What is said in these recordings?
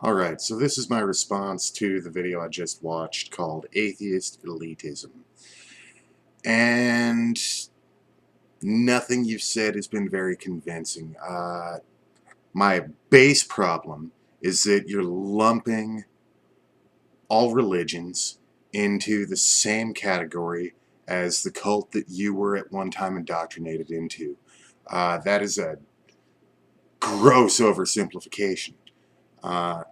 Alright, so this is my response to the video I just watched called Atheist Elitism. And nothing you've said has been very convincing. My base problem is that you're lumping all religions into the same category as the cult that you were at one time indoctrinated into. That is a gross oversimplification. Uh,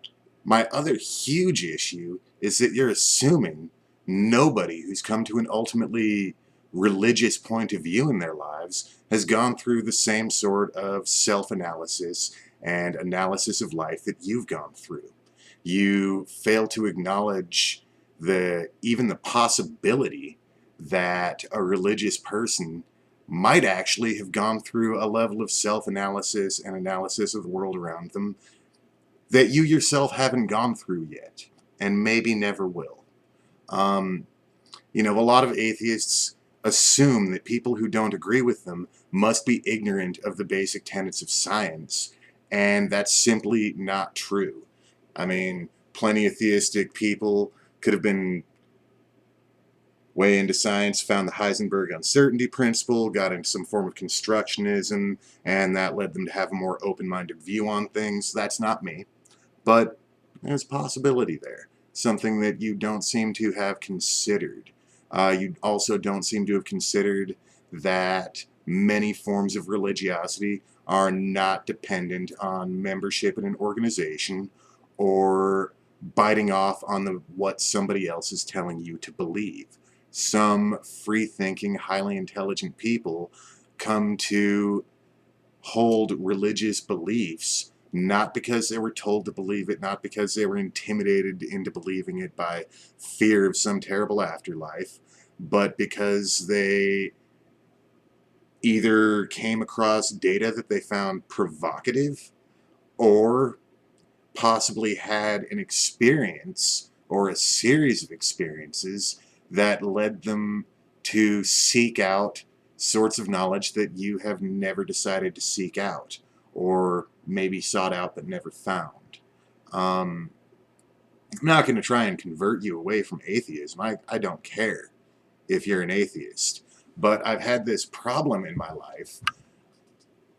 My other huge issue is that you're assuming nobody who's come to an ultimately religious point of view in their lives has gone through the same sort of self-analysis and analysis of life that you've gone through. You fail to acknowledge even the possibility that a religious person might actually have gone through a level of self-analysis and analysis of the world around them that you yourself haven't gone through yet, and maybe never will. A lot of atheists assume that people who don't agree with them must be ignorant of the basic tenets of science, and that's simply not true. I mean, plenty of theistic people could have been way into science, found the Heisenberg uncertainty principle, got into some form of constructionism, and that led them to have a more open-minded view on things. That's not me. But there's a possibility there, something that you don't seem to have considered. You also don't seem to have considered that many forms of religiosity are not dependent on membership in an organization or biting off on what somebody else is telling you to believe. Some free-thinking, highly intelligent people come to hold religious beliefs not because they were told to believe it, not because they were intimidated into believing it by fear of some terrible afterlife, but because they either came across data that they found provocative or possibly had an experience or a series of experiences that led them to seek out sorts of knowledge that you have never decided to seek out, or maybe sought out but never found. I'm not going to try and convert you away from atheism. I don't care if you're an atheist. But I've had this problem in my life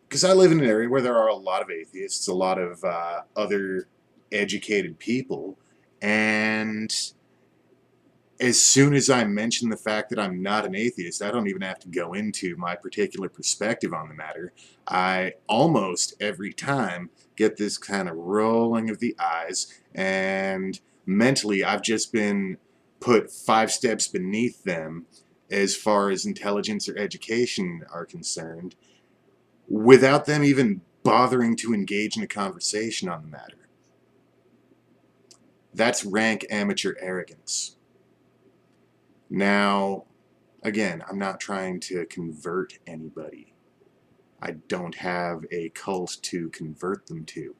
because I live in an area where there are a lot of atheists, a lot of other educated people, and as soon as I mention the fact that I'm not an atheist, I don't even have to go into my particular perspective on the matter. I almost every time get this kind of rolling of the eyes, and mentally I've just been put 5 steps beneath them as far as intelligence or education are concerned, without them even bothering to engage in a conversation on the matter. That's rank amateur arrogance. Now, again, I'm not trying to convert anybody. I don't have a cult to convert them to.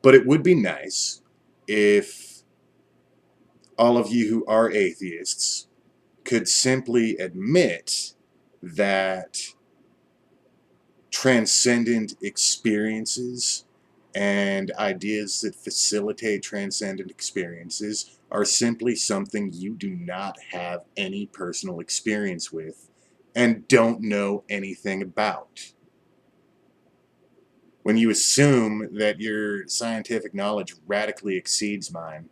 But it would be nice if all of you who are atheists could simply admit that transcendent experiences and ideas that facilitate transcendent experiences are simply something you do not have any personal experience with and don't know anything about. When you assume that your scientific knowledge radically exceeds mine,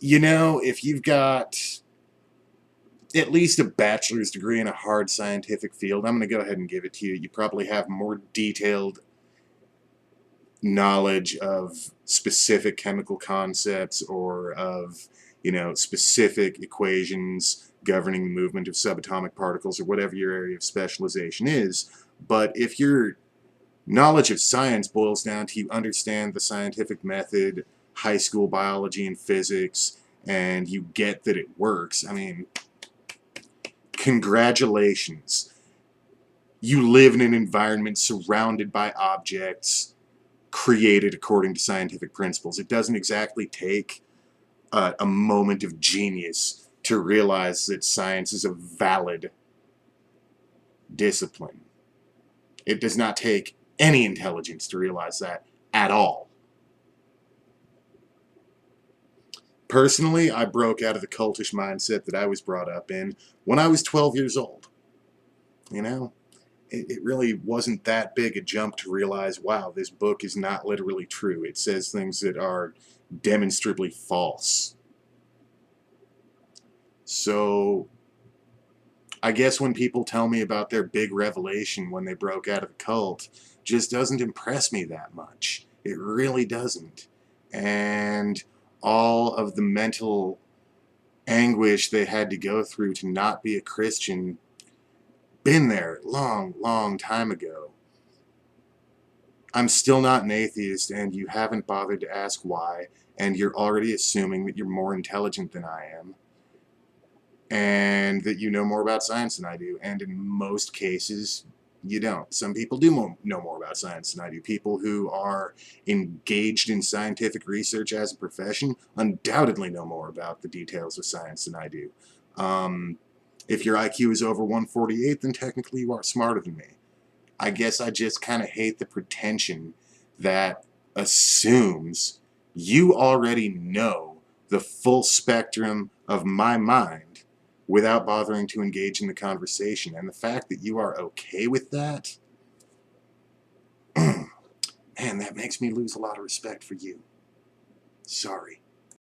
if you've got at least a bachelor's degree in a hard scientific field, I'm going to go ahead and give it to you. You probably have more detailed knowledge of specific chemical concepts or of, specific equations governing the movement of subatomic particles or whatever your area of specialization is. But if your knowledge of science boils down to you understand the scientific method, high school biology and physics, and you get that it works, I mean, congratulations. You live in an environment surrounded by objects created according to scientific principles. It doesn't exactly take a moment of genius to realize that science is a valid discipline. It does not take any intelligence to realize that at all. Personally, I broke out of the cultish mindset that I was brought up in when I was 12 years old. You know, it really wasn't that big a jump to realize, wow, this book is not literally true. It says things that are demonstrably false. So I guess when people tell me about their big revelation when they broke out of the cult, just doesn't impress me that much. It really doesn't. And all of the mental anguish they had to go through to not be a Christian, been there long, long time ago. I'm still not an atheist, and you haven't bothered to ask why, and you're already assuming that you're more intelligent than I am, and that you know more about science than I do, and in most cases, you don't. Some people do know more about science than I do. People who are engaged in scientific research as a profession undoubtedly know more about the details of science than I do. If your IQ is over 148, then technically you are smarter than me. I guess I just kind of hate the pretension that assumes you already know the full spectrum of my mind without bothering to engage in the conversation. And the fact that you are okay with that, man, that makes me lose a lot of respect for you. Sorry.